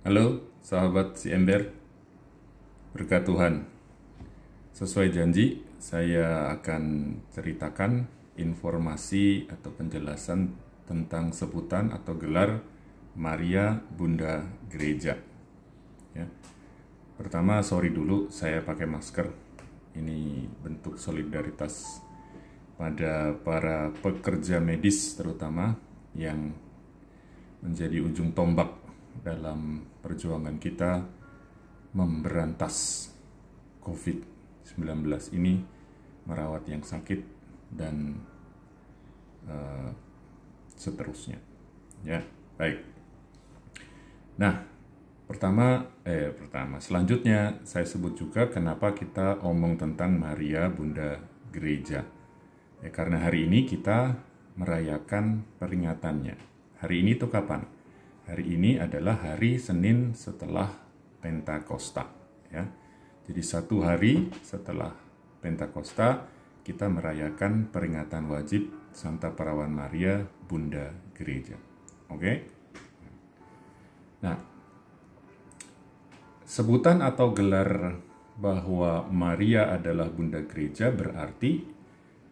Halo sahabat si Ember, berkat Tuhan. Sesuai janji, saya akan ceritakan informasi atau penjelasan tentang sebutan atau gelar Maria Bunda Gereja. Ya. Pertama, sorry dulu saya pakai masker. Ini bentuk solidaritas pada para pekerja medis terutama yang menjadi ujung tombak dalam perjuangan kita memberantas COVID-19 ini, merawat yang sakit dan seterusnya. Ya, baik. Nah, selanjutnya saya sebut juga kenapa kita omong tentang Maria Bunda Gereja. Ya, karena hari ini kita merayakan peringatannya. Hari ini itu kapan? Hari ini adalah hari Senin setelah Pentakosta. Ya. Jadi satu hari setelah Pentakosta kita merayakan peringatan wajib Santa Perawan Maria Bunda Gereja. Oke? Nah, sebutan atau gelar bahwa Maria adalah Bunda Gereja berarti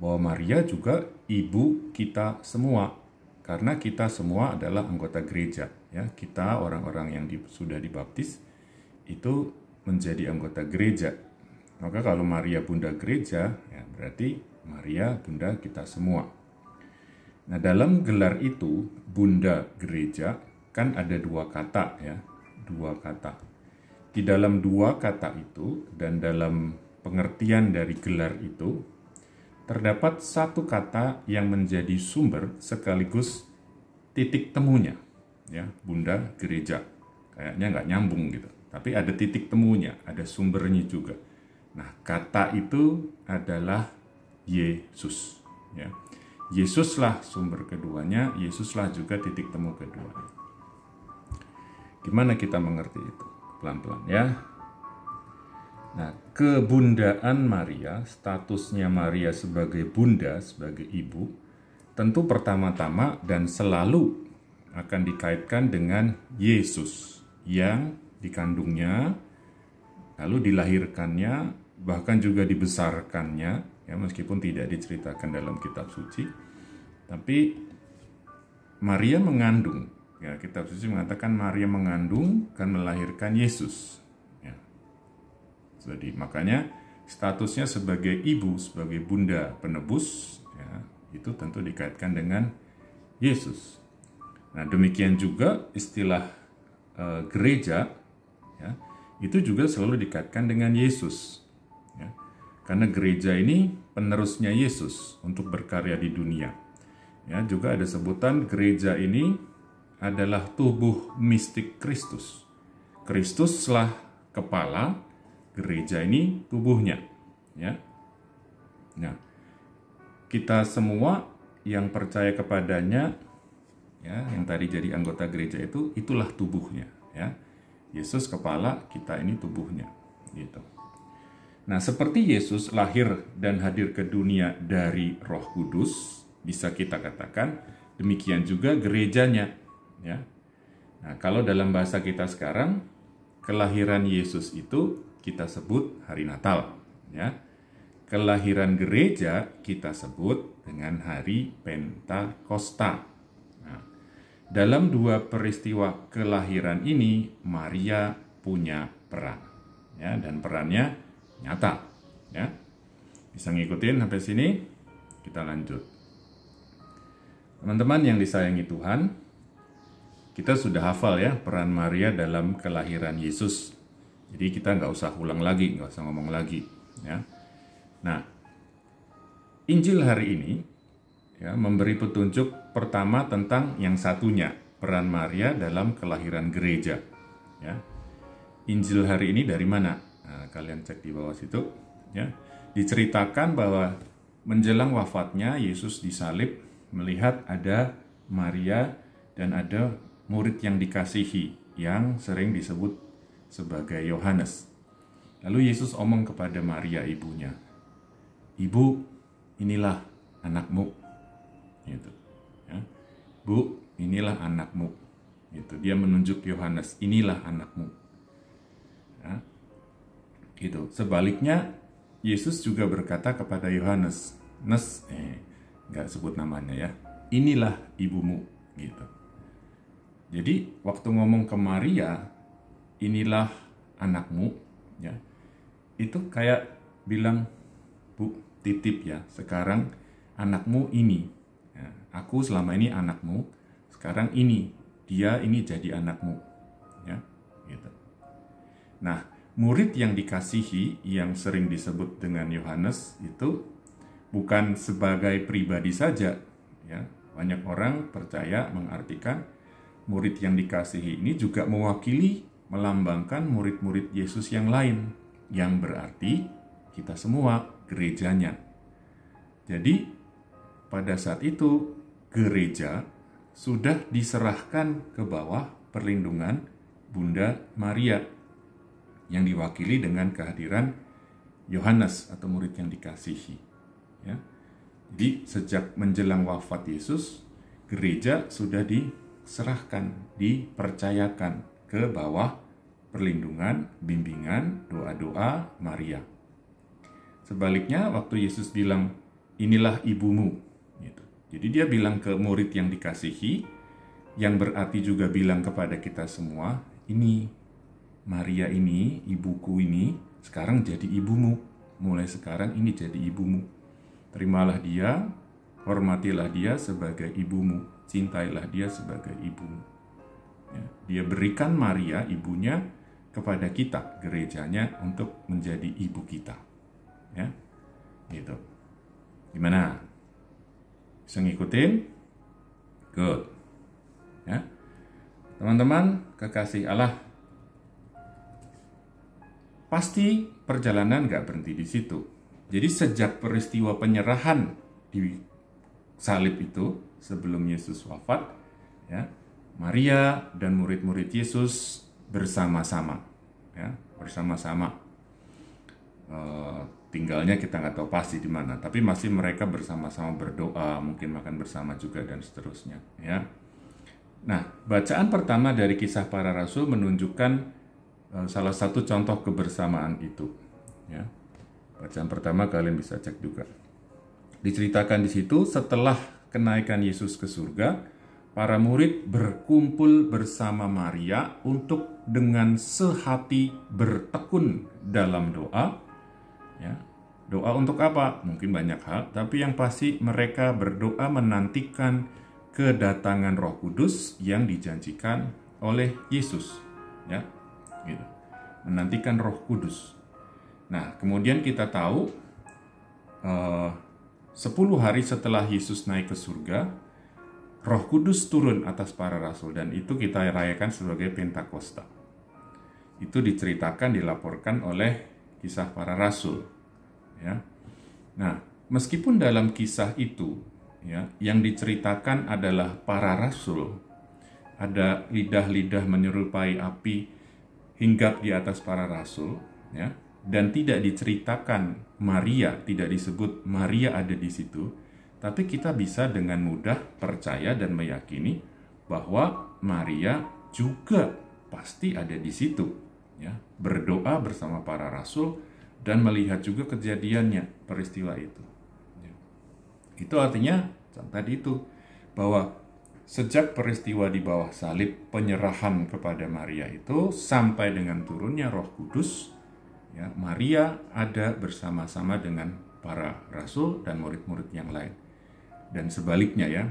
bahwa Maria juga ibu kita semua. Karena kita semua adalah anggota gereja, ya. Kita orang-orang yang sudah dibaptis itu menjadi anggota gereja. Maka kalau Maria Bunda Gereja, ya berarti Maria Bunda kita semua. Nah, dalam gelar itu Bunda Gereja kan ada dua kata, ya, dua kata. Di dalam dua kata itu dan dalam pengertian dari gelar itu terdapat satu kata yang menjadi sumber sekaligus titik temunya, ya, Bunda Gereja. Kayaknya nggak nyambung gitu, tapi ada titik temunya, ada sumbernya juga. Nah, kata itu adalah Yesus, ya. Yesuslah sumber keduanya, Yesuslah juga titik temu keduanya. Gimana kita mengerti itu? Pelan-pelan, ya. Nah, kebundaan Maria, statusnya Maria sebagai bunda, sebagai ibu, tentu pertama-tama dan selalu akan dikaitkan dengan Yesus yang dikandungnya, lalu dilahirkannya, bahkan juga dibesarkannya, ya meskipun tidak diceritakan dalam kitab suci, tapi Maria mengandung, ya kitab suci mengatakan Maria mengandung dan melahirkan Yesus. Jadi makanya statusnya sebagai ibu, sebagai bunda penebus, ya, itu tentu dikaitkan dengan Yesus. Nah, demikian juga istilah gereja, ya, itu juga selalu dikaitkan dengan Yesus. Ya. Karena gereja ini penerusnya Yesus untuk berkarya di dunia. Ya, juga ada sebutan gereja ini adalah tubuh mistik Kristus. Kristuslah kepala, gereja ini tubuhnya, ya. Nah, kita semua yang percaya kepadanya, ya, yang tadi jadi anggota gereja itu, itulah tubuhnya, ya. Yesus kepala, kita ini tubuhnya, gitu. Nah, seperti Yesus lahir dan hadir ke dunia dari Roh Kudus, bisa kita katakan demikian juga gerejanya, ya. Nah, kalau dalam bahasa kita sekarang, kelahiran Yesus itu kita sebut hari Natal, ya. Kelahiran gereja kita sebut dengan hari Pentakosta. Nah, dalam dua peristiwa kelahiran ini Maria punya peran, ya, dan perannya nyata, ya. Bisa ngikutin sampai sini? Kita lanjut. Teman-teman yang disayangi Tuhan, kita sudah hafal ya peran Maria dalam kelahiran Yesus. Jadi kita nggak usah ulang lagi, nggak usah ngomong lagi, ya. Nah, Injil hari ini, ya, memberi petunjuk pertama tentang yang satunya, peran Maria dalam kelahiran gereja. Ya. Injil hari ini dari mana? Nah, kalian cek di bawah situ, ya. Diceritakan bahwa menjelang wafatnya Yesus disalib, melihat ada Maria dan ada murid yang dikasihi yang sering disebut sebagai Yohanes. Lalu Yesus omong kepada Maria ibunya, "Ibu, inilah anakmu." Gitu. Ya. "Bu, inilah anakmu." Itu dia menunjuk Yohanes, inilah anakmu. Ya, itu. Sebaliknya Yesus juga berkata kepada Yohanes, nggak sebut namanya ya, inilah ibumu, gitu. Jadi waktu ngomong ke Maria, inilah anakmu, ya, itu kayak bilang, Bu, titip ya, sekarang anakmu ini, ya, aku selama ini anakmu, sekarang ini jadi anakmu, ya, gitu. Nah, murid yang dikasihi yang sering disebut dengan Yohanes itu bukan sebagai pribadi saja, ya. Banyak orang percaya mengartikan murid yang dikasihi ini juga mewakili, melambangkan murid-murid Yesus yang lain, yang berarti kita semua gerejanya. Jadi pada saat itu gereja sudah diserahkan ke bawah perlindungan Bunda Maria yang diwakili dengan kehadiran Yohanes atau murid yang dikasihi. Ya. Jadi sejak menjelang wafat Yesus, gereja sudah diserahkan, dipercayakan ke bawah perlindungan, bimbingan, doa-doa Maria. Sebaliknya waktu Yesus bilang, inilah ibumu, gitu. Jadi dia bilang ke murid yang dikasihi, yang berarti juga bilang kepada kita semua, ini Maria ini, ibuku ini, sekarang jadi ibumu. Mulai sekarang ini jadi ibumu. Terimalah dia, hormatilah dia sebagai ibumu, cintailah dia sebagai ibumu. Ya, dia berikan Maria, ibunya, kepada kita, gerejanya, untuk menjadi ibu kita. Ya, gitu. Gimana? Bisa ngikutin? Good. Ya, teman-teman, kekasih Allah, pasti perjalanan gak berhenti di situ. Jadi sejak peristiwa penyerahan di salib itu, sebelum Yesus wafat, ya, Maria dan murid-murid Yesus bersama-sama, ya, bersama-sama. Tinggalnya kita nggak tahu pasti di mana, tapi masih mereka bersama-sama berdoa, mungkin makan bersama juga dan seterusnya. Ya. Nah, bacaan pertama dari Kisah Para Rasul menunjukkan salah satu contoh kebersamaan itu. Ya. Bacaan pertama kalian bisa cek juga. Diceritakan di situ setelah kenaikan Yesus ke surga, para murid berkumpul bersama Maria untuk dengan sehati bertekun dalam doa. Ya. Doa untuk apa? Mungkin banyak hal, tapi yang pasti mereka berdoa menantikan kedatangan Roh Kudus yang dijanjikan oleh Yesus. Ya. Gitu. Menantikan Roh Kudus. Nah, kemudian kita tahu 10 hari setelah Yesus naik ke surga, Roh Kudus turun atas para rasul, dan itu kita rayakan sebagai Pentakosta. Itu diceritakan, dilaporkan oleh Kisah Para Rasul. Ya. Nah, meskipun dalam kisah itu, ya, yang diceritakan adalah para rasul, ada lidah-lidah menyerupai api hinggap di atas para rasul, ya, dan tidak diceritakan Maria, tidak disebut Maria ada di situ, tapi kita bisa dengan mudah percaya dan meyakini bahwa Maria juga pasti ada di situ, ya, berdoa bersama para rasul dan melihat juga kejadiannya, peristiwa itu. Ya. Itu artinya tadi itu, bahwa sejak peristiwa di bawah salib, penyerahan kepada Maria itu sampai dengan turunnya Roh Kudus, ya, Maria ada bersama-sama dengan para rasul dan murid-murid yang lain. Dan sebaliknya ya,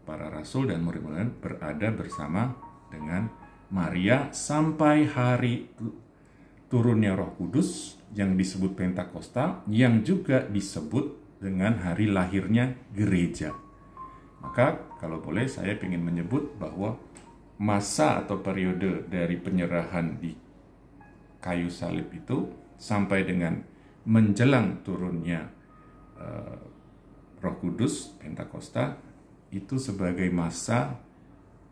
para rasul dan murid-murid lain berada bersama dengan Maria sampai hari turunnya Roh Kudus yang disebut Pentakosta, yang juga disebut dengan hari lahirnya gereja. Maka kalau boleh saya ingin menyebut bahwa masa atau periode dari penyerahan di kayu salib itu sampai dengan menjelang turunnya Roh Kudus, Pentakosta, itu sebagai masa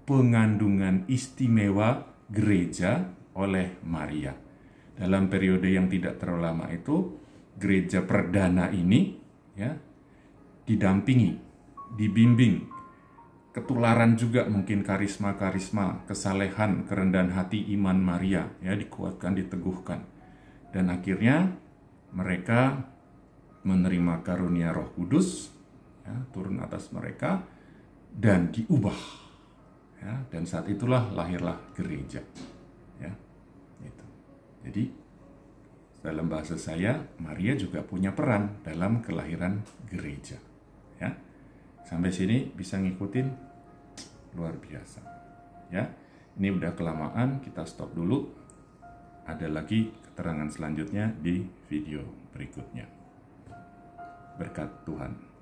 pengandungan istimewa gereja oleh Maria. Dalam periode yang tidak terlalu lama itu, gereja perdana ini, ya, didampingi, dibimbing, ketularan juga mungkin karisma-karisma, kesalehan, kerendahan hati iman Maria, ya, dikuatkan, diteguhkan. Dan akhirnya mereka menerima karunia Roh Kudus, ya, turun atas mereka dan diubah. Ya, dan saat itulah lahirlah gereja. Ya, itu. Jadi dalam bahasa saya, Maria juga punya peran dalam kelahiran gereja. Ya, sampai sini bisa ngikutin? Luar biasa. Ya, ini udah kelamaan, kita stop dulu. Ada lagi keterangan selanjutnya di video berikutnya. Berkat Tuhan.